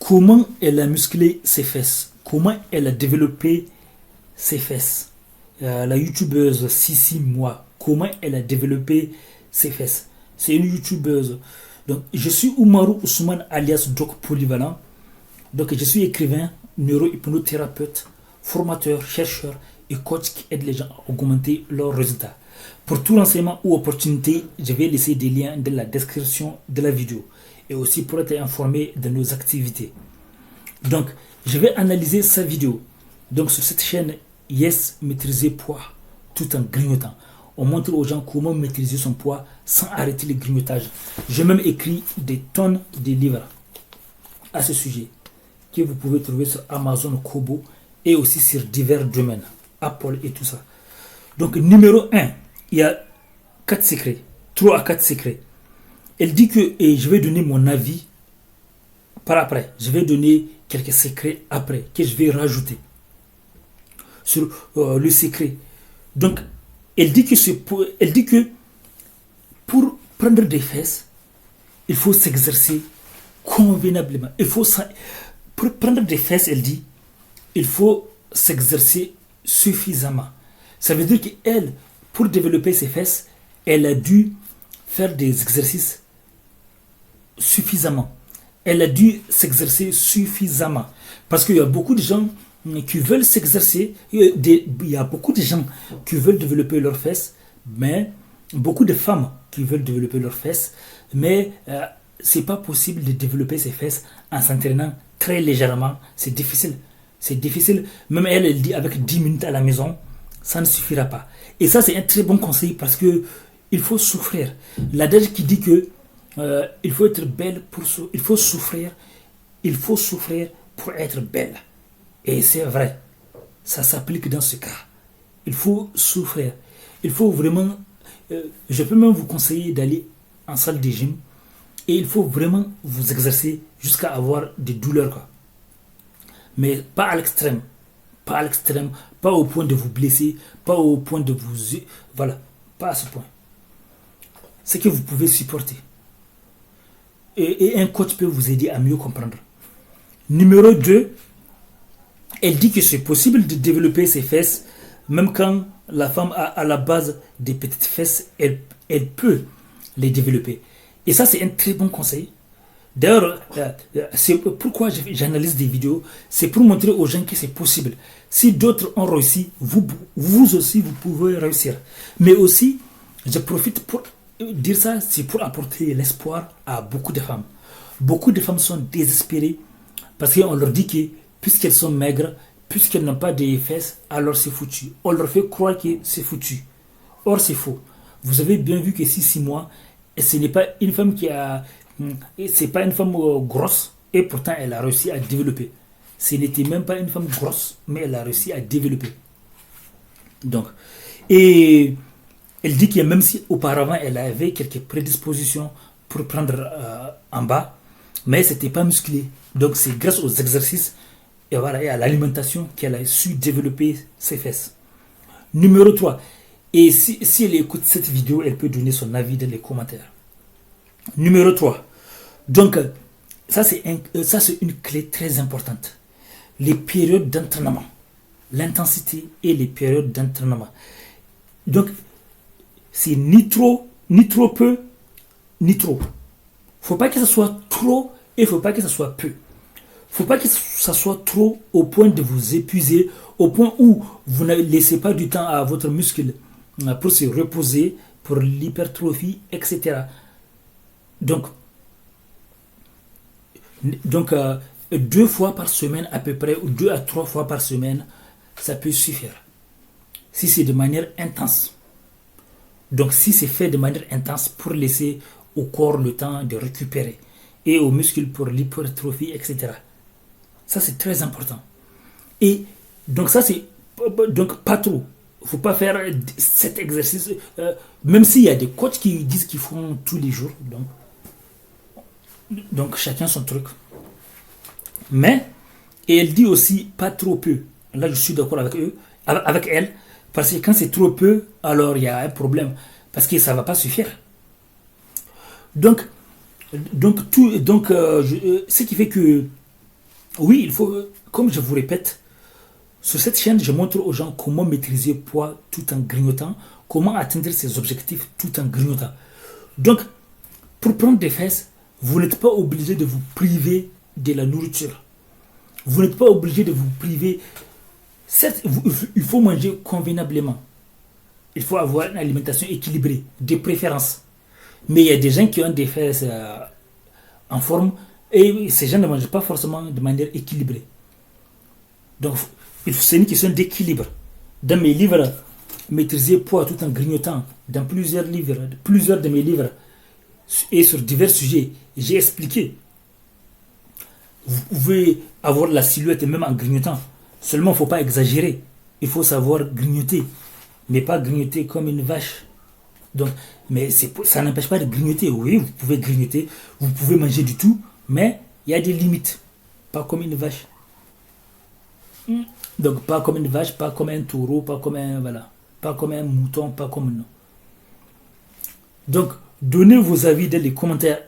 comment elle a musclé ses fesses, comment elle a développé ses fesses. La youtubeuse Sissi Moi, comment elle a développé ses fesses. C'est une youtubeuse. Donc, je suis Oumarou Ousmane alias Doc Polyvalent. Donc, je suis écrivain, neurohypnothérapeute, formateur, chercheur et coach qui aide les gens à augmenter leurs résultats. Pour tout renseignement ou opportunité, je vais laisser des liens dans la description de la vidéo et aussi pour être informé de nos activités. Donc, je vais analyser sa vidéo. Donc, sur cette chaîne, Yes, maîtriser poids tout en grignotant. On montre aux gens comment maîtriser son poids sans arrêter le grignotage. J'ai même écrit des tonnes de livres à ce sujet que vous pouvez trouver sur Amazon, Kobo et aussi sur divers domaines, Apple et tout ça. Donc, numéro 1, il y a 4 secrets, 3 à 4 secrets. Elle dit que, et je vais donner mon avis par après, je vais donner quelques secrets après que je vais rajouter sur le secret. Donc, elle dit que pour prendre des fesses, il faut s'exercer convenablement. Pour prendre des fesses, elle dit, il faut s'exercer suffisamment. Ça veut dire qu'elle, pour développer ses fesses, elle a dû faire des exercices suffisamment. Elle a dû s'exercer suffisamment. Parce qu'il y a beaucoup de gens qui veulent s'exercer. Il y a beaucoup de gens qui veulent développer leurs fesses, mais beaucoup de femmes qui veulent développer leurs fesses, mais c'est pas possible de développer ses fesses en s'entraînant très légèrement. C'est difficile. C'est difficile. Même elle dit avec 10 minutes à la maison, ça ne suffira pas. Et ça, c'est un très bon conseil parce que il faut souffrir. L'adage qui dit que il faut être belle il faut souffrir pour être belle. Et c'est vrai, ça s'applique dans ce cas. Il faut souffrir. Il faut vraiment, je peux même vous conseiller d'aller en salle de gym et il faut vraiment vous exercer jusqu'à avoir des douleurs, quoi. Mais pas à l'extrême. Pas à l'extrême, pas au point de vous blesser, pas au point de vous... Voilà, pas à ce point. C'est que vous pouvez supporter. Et un coach peut vous aider à mieux comprendre. Numéro 2, elle dit que c'est possible de développer ses fesses, même quand la femme a à la base des petites fesses, elle peut les développer. Et ça, c'est un très bon conseil. D'ailleurs, c'est pourquoi j'analyse des vidéos, c'est pour montrer aux gens que c'est possible. Si d'autres ont réussi, vous aussi, vous pouvez réussir. Mais aussi, je profite pour dire ça, c'est pour apporter l'espoir à beaucoup de femmes. Beaucoup de femmes sont désespérées parce qu'on leur dit que puisqu'elles sont maigres, puisqu'elles n'ont pas de fesses, alors c'est foutu. On leur fait croire que c'est foutu. Or, c'est faux. Vous avez bien vu que 6 mois, et ce n'est pas une femme qui a... C'est pas une femme grosse, et pourtant elle a réussi à développer. Ce n'était même pas une femme grosse, mais elle a réussi à développer. Donc, et elle dit que même si auparavant elle avait quelques prédispositions pour prendre en bas, mais c'était pas musclé. Donc c'est grâce aux exercices et, voilà, et à l'alimentation qu'elle a su développer ses fesses. Numéro 3. Et si elle écoute cette vidéo, elle peut donner son avis dans les commentaires. Numéro 3. Donc, ça c'est une clé très importante. Les périodes d'entraînement. L'intensité et les périodes d'entraînement. Donc, c'est ni trop peu, ni trop. Faut pas que ce soit trop et il faut pas que ce soit peu. Faut pas que ça soit trop au point de vous épuiser, au point où vous ne laissez pas du temps à votre muscle pour se reposer, pour l'hypertrophie, etc. Donc 2 fois par semaine à peu près, ou 2 à 3 fois par semaine, ça peut suffire. Si c'est de manière intense. Donc si c'est fait de manière intense pour laisser au corps le temps de récupérer et aux muscles pour l'hypertrophie, etc. Ça c'est très important. Et donc ça c'est donc pas trop. Il ne faut pas faire cet exercice, même s'il y a des coachs qui disent qu'ils font tous les jours. Donc chacun son truc. Mais, et elle dit aussi pas trop peu. Là je suis d'accord avec elle, parce que quand c'est trop peu, alors il y a un problème, parce que ça ne va pas suffire. Donc ce qui fait que Oui, il faut, comme je vous répète, sur cette chaîne, je montre aux gens comment maîtriser le poids tout en grignotant, comment atteindre ses objectifs tout en grignotant. Donc, pour prendre des fesses, vous n'êtes pas obligé de vous priver de la nourriture. Vous n'êtes pas obligé de vous priver. Certes, il faut manger convenablement. Il faut avoir une alimentation équilibrée, de préférence. Mais il y a des gens qui ont des fesses en forme et ces gens ne mangent pas forcément de manière équilibrée. Donc, c'est une question d'équilibre. Dans mes livres, maîtriser le poids tout en grignotant, dans plusieurs livres, plusieurs de mes livres, et sur divers sujets, j'ai expliqué. Vous pouvez avoir la silhouette même en grignotant. Seulement, il ne faut pas exagérer. Il faut savoir grignoter, mais pas grignoter comme une vache. Donc, mais ça n'empêche pas de grignoter. Oui, vous pouvez grignoter, vous pouvez manger du tout, mais il y a des limites. Pas comme une vache. Donc, pas comme une vache, pas comme un taureau, pas comme un, voilà, pas comme un mouton, pas comme nous. Donc, donnez vos avis dans les commentaires